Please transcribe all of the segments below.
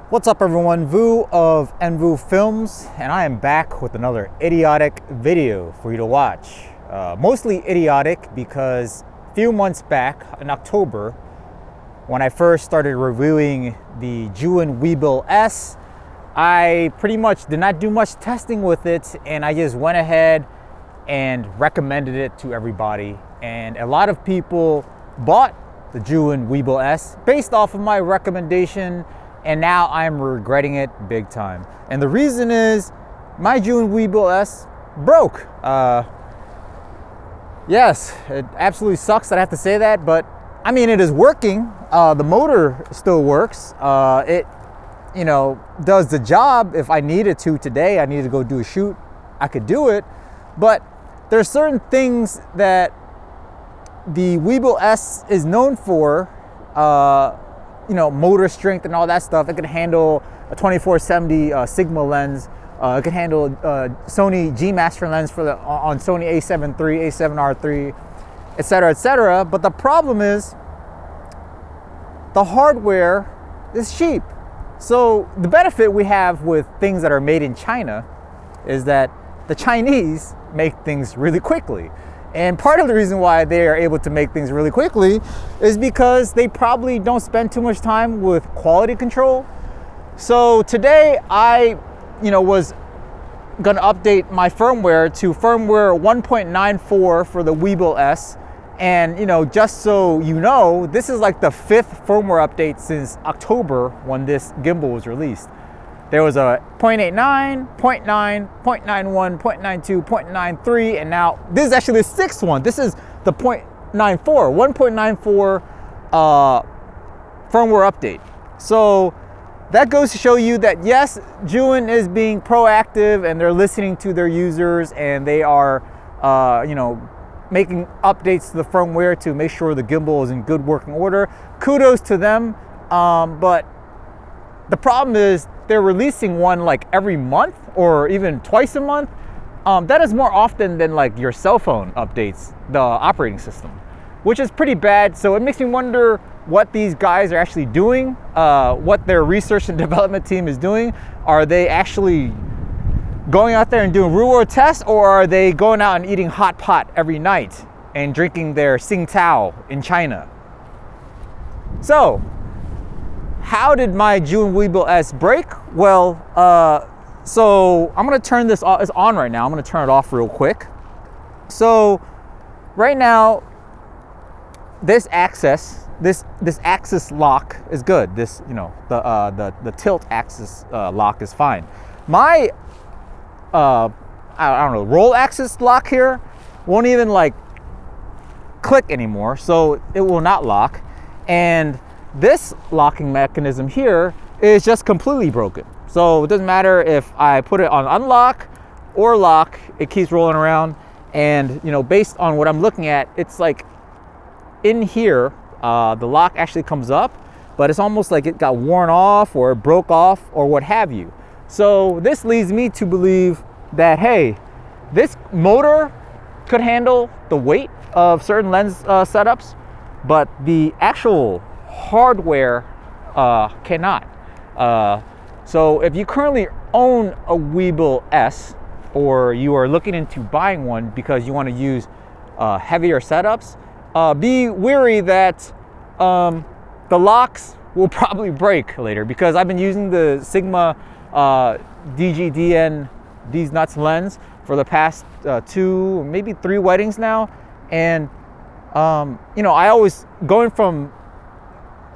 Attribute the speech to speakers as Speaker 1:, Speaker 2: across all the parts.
Speaker 1: What's up everyone, Vu of Envu Films, and I am back with another idiotic video for you to watch. Mostly idiotic because a few months back in October, when I first started reviewing the Zhiyun Weebill-S, I pretty much did not do much testing with it, and I just went ahead and recommended it to everybody. And a lot of people bought the Zhiyun Weebill-S based off of my recommendation, and now I'm regretting it big time. And the reason is my Zhiyun Weebill-S broke. Yes, it absolutely sucks that I have to say that, but I mean, it is working. The motor still works. It, does the job. If I needed to today, I needed to go do a shoot, I could do it. But there's certain things that the Weebill-S is known for, motor strength and all that stuff. It can handle a 2470 Sigma lens. It can handle Sony G Master lens on Sony A7 III, A7R III, etc., etc. But the problem is the hardware is cheap. So the benefit we have with things that are made in China is that the Chinese make things really quickly. And part of the reason why they are able to make things really quickly is because they probably don't spend too much time with quality control. So today I, was gonna update my firmware to firmware 1.94 for the Weebill-S. And just so you know, this is like the 5th firmware update since October when this gimbal was released. There was a 0.89, 0.9, 0.91, 0.92, 0.93, and now this is actually the 6th one. This is the 0.94, 1.94 firmware update. So that goes to show you that yes, Zhiyun is being proactive and they're listening to their users, and they are, making updates to the firmware to make sure the gimbal is in good working order. Kudos to them, but the problem is they're releasing one like every month or even twice a month. That is more often than like your cell phone updates the operating system, which is pretty bad. So it makes me wonder what these guys are actually doing, what their research and development team is doing. Are they actually going out there and doing real world tests, or are they going out and eating hot pot every night and drinking their Tsingtao in China? So how did my Zhiyun Weebill-S break? Well, so I'm gonna turn this off. It's on right now. I'm gonna turn it off real quick. So right now, this axis lock is good. This, the tilt axis lock is fine. My I don't know, roll axis lock here won't even like click anymore, so it will not lock. And this locking mechanism here is just completely broken. So it doesn't matter if I put it on unlock or lock, it keeps rolling around. And based on what I'm looking at, it's like in here, the lock actually comes up, but it's almost like it got worn off or it broke off or what have you. So this leads me to believe that, hey, this motor could handle the weight of certain lens setups, but the actual hardware cannot. So if you currently own a Weebill-S, or you are looking into buying one because you want to use heavier setups, be wary that the locks will probably break later, because I've been using the Sigma DGDN these nuts lens for the past 2, maybe 3 weddings now. And I always, going from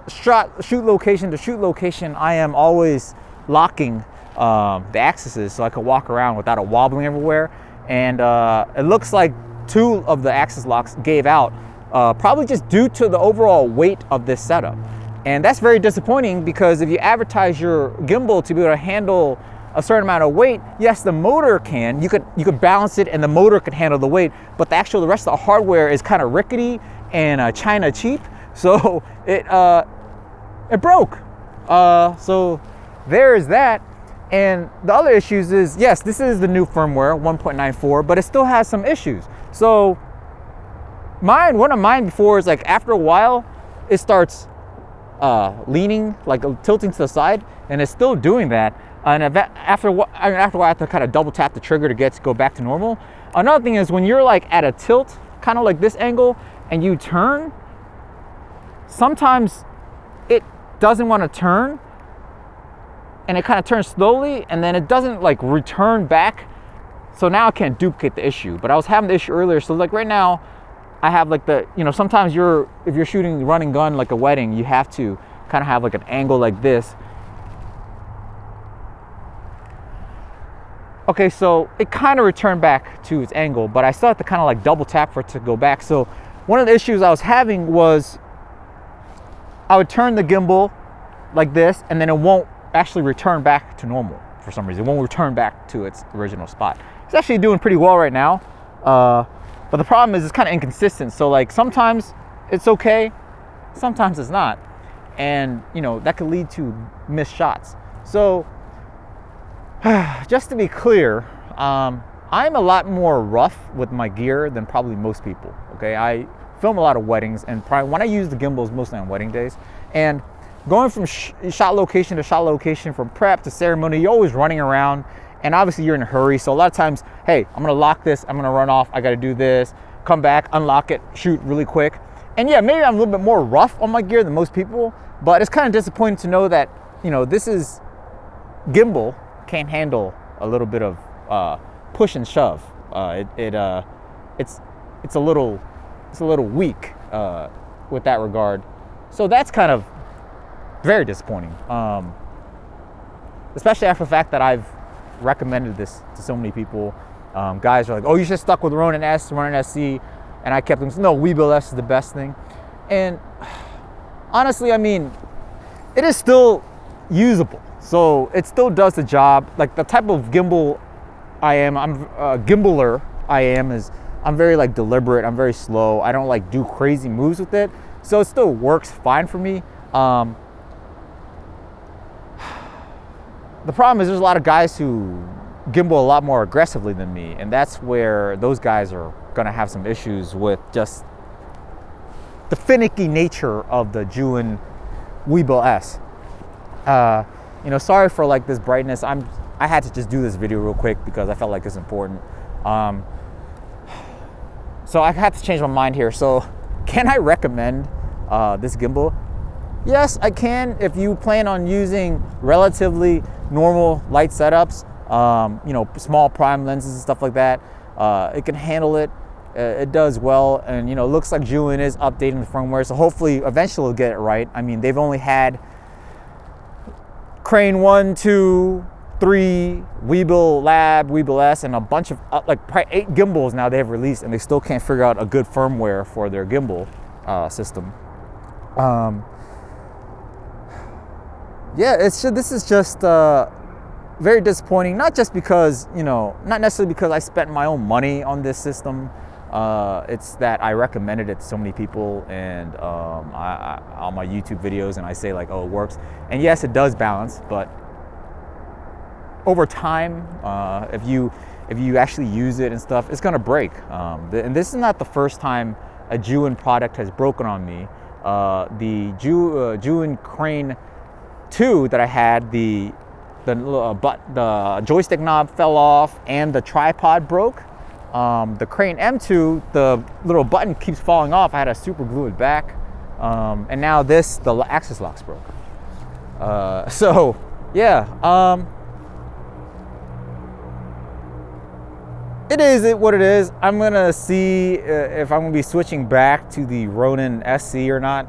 Speaker 1: shoot location to shoot location, I am always locking the axes so I can walk around without it wobbling everywhere. And it looks like 2 of the axis locks gave out, probably just due to the overall weight of this setup. And that's very disappointing, because if you advertise your gimbal to be able to handle a certain amount of weight, yes, the motor can. You could balance it and the motor could handle the weight, but the rest of the hardware is kind of rickety and China cheap. So it broke. So there's that. And the other issues is, yes, this is the new firmware 1.94, but it still has some issues. So one of mine before is like after a while, it starts leaning, like tilting to the side, and it's still doing that. And after a while, I have to kind of double tap the trigger to go back to normal. Another thing is when you're like at a tilt, kind of like this angle, and you turn, sometimes it doesn't want to turn, and it kind of turns slowly, and then it doesn't like return back. So now I can't duplicate the issue, but I was having the issue earlier. So like right now, I have like sometimes if you're shooting run and gun like a wedding, you have to kind of have like an angle like this. Okay, so it kind of returned back to its angle, but I still have to kind of like double tap for it to go back. So one of the issues I was having was I would turn the gimbal like this, and then it won't actually return back to normal for some reason. It won't return back to its original spot. It's actually doing pretty well right now, but the problem is it's kind of inconsistent. So like sometimes it's okay, sometimes it's not, and that could lead to missed shots. So just to be clear, I'm a lot more rough with my gear than probably most people. Okay, I film a lot of weddings, and probably when I use the gimbals, mostly on wedding days, and going from shot location to shot location, from prep to ceremony, you're always running around, and obviously you're in a hurry. So a lot of times, hey, I'm gonna lock this, I'm gonna run off, I gotta do this, come back, unlock it, shoot really quick. And yeah, maybe I'm a little bit more rough on my gear than most people, but it's kind of disappointing to know that this is gimbal can't handle a little bit of push and shove. It's a little weak with that regard. So that's kind of very disappointing, especially after the fact that I've recommended this to so many people. Guys are like, oh, you should stuck with Ronin S, Ronin SC, and I kept them, no, Weebill-S is the best thing. And honestly, I mean, it is still usable. So it still does the job. Like the type of gimbal gimbaler I am is I'm very like deliberate, I'm very slow, I don't like do crazy moves with it. So it still works fine for me. The problem is there's a lot of guys who gimbal a lot more aggressively than me, and that's where those guys are gonna have some issues with just the finicky nature of the Zhiyun Weebill-S. Sorry for like this brightness. I had to just do this video real quick because I felt like it's important. So I had to change my mind here. So can I recommend this gimbal? Yes, I can if you plan on using relatively normal light setups, small prime lenses and stuff like that. It can handle it. It does well, and it looks like Zhiyun is updating the firmware, so hopefully eventually we'll get it right. I mean, they've only had Crane 1, 2, 3, Weebill Lab, Weebill-S, and a bunch of like probably 8 gimbals now they have released, and they still can't figure out a good firmware for their gimbal system. Yeah, this is just very disappointing. Not just because not necessarily because I spent my own money on this system. It's that I recommended it to so many people, and on my YouTube videos, and I say like, oh, it works. And yes, it does balance, but over time, if you actually use it and stuff, it's gonna break. And this is not the first time a Zhiyun product has broken on me. The Zhiyun Crane 2 that I had, the joystick knob fell off and the tripod broke. The Crane M2, the little button keeps falling off. I had to super glue it back. And now the axis lock's broke. So yeah, it is what it is. I'm gonna see if I'm gonna be switching back to the Ronin SC or not.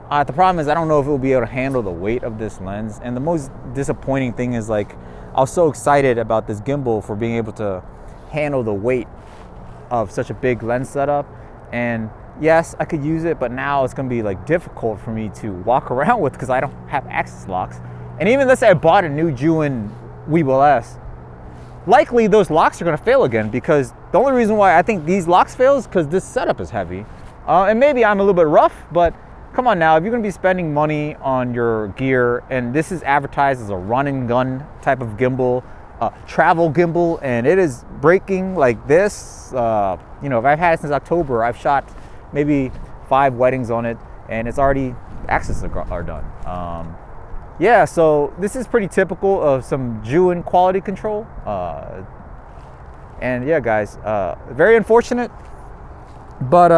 Speaker 1: The problem is I don't know if it will be able to handle the weight of this lens. And the most disappointing thing is, like, I was so excited about this gimbal for being able to handle the weight of such a big lens setup. And yes, I could use it, but now it's gonna be like difficult for me to walk around with because I don't have axis locks. And even let's say I bought a new Zhiyun Weebill-S, likely those locks are gonna fail again, because the only reason why I think these locks fail is because this setup is heavy. And maybe I'm a little bit rough, but come on now, if you're gonna be spending money on your gear, and this is advertised as a run and gun type of gimbal, travel gimbal, and it is breaking like this, if I've had it since October, I've shot maybe 5 weddings on it, and it's already axes are done. Yeah, so this is pretty typical of some Zhiyun quality control. And yeah, guys, very unfortunate, but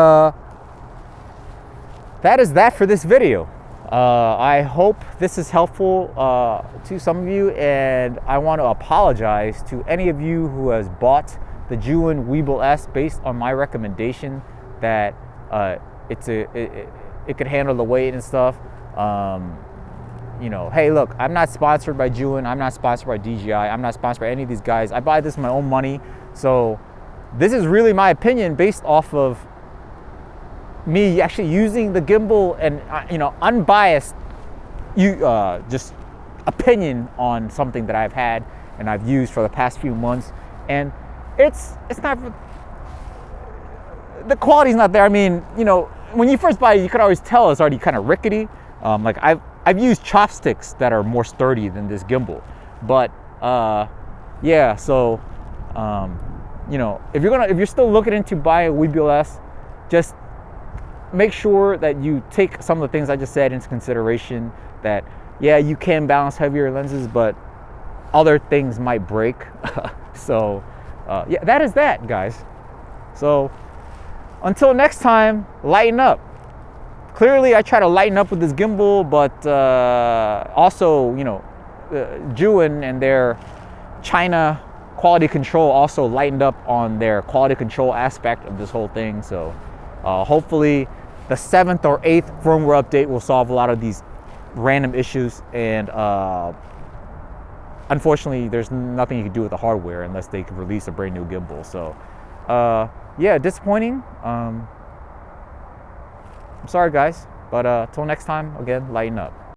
Speaker 1: that is that for this video. I hope this is helpful to some of you, and I want to apologize to any of you who has bought the Zhiyun Weebill-S based on my recommendation that it could handle the weight and stuff. You know, hey, look, I'm not sponsored by Zhiyun, I'm not sponsored by DJI, I'm not sponsored by any of these guys. I buy this with my own money, so this is really my opinion based off of me actually using the gimbal and you know, unbiased just opinion on something that I've had and I've used for the past few months, and it's not, the quality's not there. I mean, you know, when you first buy it, you could always tell it's already kind of rickety. Like I've used chopsticks that are more sturdy than this gimbal, but yeah. So you know, if you're still looking into buying a Weebill-S, just make sure that you take some of the things I just said into consideration. That yeah, you can balance heavier lenses, but other things might break. So yeah, that is that, guys. So until next time, lighten up. Clearly, I try to lighten up with this gimbal, but also, you know, Zhiyun and their China quality control also lightened up on their quality control aspect of this whole thing. So hopefully the 7th or 8th firmware update will solve a lot of these random issues. And unfortunately, there's nothing you can do with the hardware unless they can release a brand new gimbal. So yeah, disappointing. I'm sorry, guys, but till next time, again, lighten up.